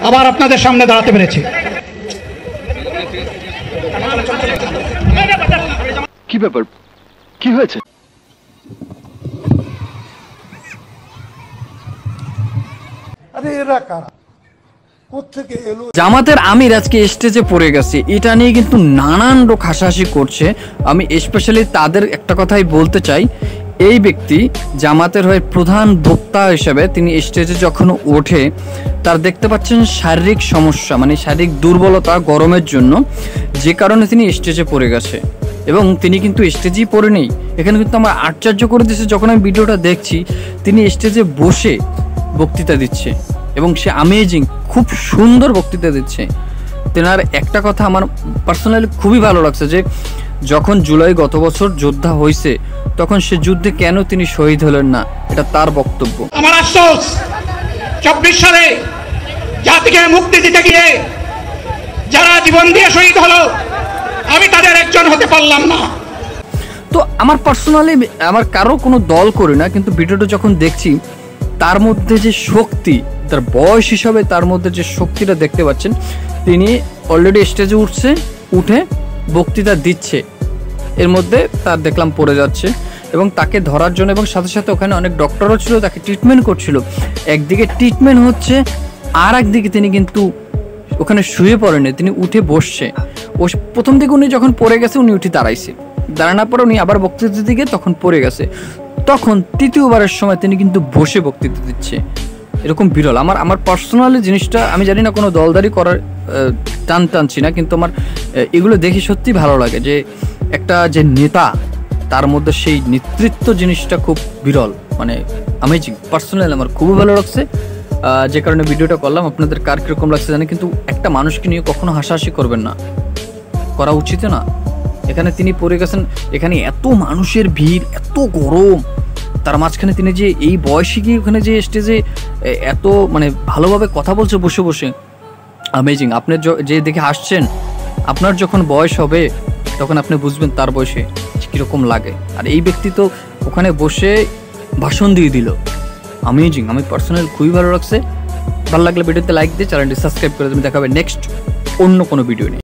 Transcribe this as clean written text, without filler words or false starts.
আবার আপনাদের সামনে দাঁড়াতে পেরেছি। কি ব্যাপার, কি হয়েছে? জামাতের আমির আজকে স্টেজে পড়ে গেছে, এটা নিয়ে কিন্তু নানান লোক হাসাহাসি করছে। আমি স্পেশালি তাদের একটা কথাই বলতে চাই, এই ব্যক্তি জামাতের হয়ে প্রধান বক্তা হিসেবে তিনি স্টেজে যখন ওঠে, তার দেখতে পাচ্ছেন শারীরিক সমস্যা, মানে শারীরিক দুর্বলতা গরমের জন্য, যে কারণে তিনি স্টেজে পড়ে গেছে। এবং তিনি কিন্তু স্টেজেই পড়ে নেই, এখানে কিন্তু আমার আশ্চর্য করে দিয়েছে যখন আমি ভিডিওটা দেখছি, তিনি স্টেজে বসে বক্তৃতা দিচ্ছে এবং সে অ্যামেজিং, খুব সুন্দর বক্তৃতা দিচ্ছে। তেনার একটা কথা আমার পার্সোনালি খুবই ভালো লাগছে, যে যখন জুলাই গত বছর যোদ্ধা হয়েছে, তখন সে যুদ্ধে কেন তিনি শহীদ হলেন না, এটা তার বক্তব্য। আমার আফসোস 24 সালে জাতিকে মুক্তি দিতে গিয়ে যারা জীবন দিয়ে শহীদ হলো, আমি তাদের একজন হতে পারলাম না। তো আমার পার্সোনালি, আমার কারো কোনো দল করি না, কিন্তু ভিডিওটা যখন দেখছি তার মধ্যে যে শক্তি, তার বয়স হিসাবে তার মধ্যে যে শক্তিটা দেখতে পাচ্ছেন, তিনি অলরেডি স্টেজে উঠে বক্তৃতা দিচ্ছে, এর মধ্যে তার দেখলাম পড়ে যাচ্ছে এবং তাকে ধরার জন্য, এবং সাথে সাথে ওখানে অনেক ডক্টরও ছিল, তাকে ট্রিটমেন্ট করছিল। একদিকে ট্রিটমেন্ট হচ্ছে, আর একদিকে তিনি কিন্তু ওখানে শুয়ে পড়েনি, তিনি উঠে বসছে। ও প্রথম দিকে উনি যখন পড়ে গেছে, উনি উঠে দাঁড়াইছে, দাঁড়ানোর পরে উনি আবার বক্তৃতা দিকে তখন পড়ে গেছে, তখন তৃতীয়বারের সময় তিনি কিন্তু বসে বক্তৃতা দিচ্ছে। এরকম বিরল। আমার পার্সোনালি জিনিসটা, আমি জানি না কোনো দলদারি করার টানছি না, কিন্তু আমার এগুলো দেখে সত্যি ভালো লাগে, যে একটা যে নেতা, তার মধ্যে সেই নেতৃত্ব জিনিসটা খুব বিরল, মানে অ্যামেজিং। পার্সোনালি আমার খুবই ভালো লাগছে, যে কারণে ভিডিওটা করলাম। আপনাদের কার কীরকম লাগছে জানি, কিন্তু একটা মানুষকে নিয়ে কখনো হাসাহাসি করবেন না, করা উচিত না। এখানে তিনি পড়ে গেছেন, এখানে এত মানুষের ভিড়, এত গরম, তার মাঝখানে তিনি যে এই বয়সে গিয়ে ওখানে যে স্টেজে এত মানে ভালোভাবে কথা বলছে বসে বসে, অ্যামেজিং। আপনি যে দেখে হাসছেন, আপনার যখন বয়স হবে তখন আপনি বুঝবেন তার বয়সে কীরকম লাগে। আর এই ব্যক্তি তো ওখানে বসে ভাষণ দিয়ে দিল, অ্যামেজিং। আমি পার্সোনালি খুবই ভালো লাগছে। ভালো লাগলে ভিডিওতে লাইক দিয়ে চ্যানেলটি সাবস্ক্রাইব করে দেবেন। দেখা হবে নেক্সট অন্য কোনো ভিডিও নিয়ে।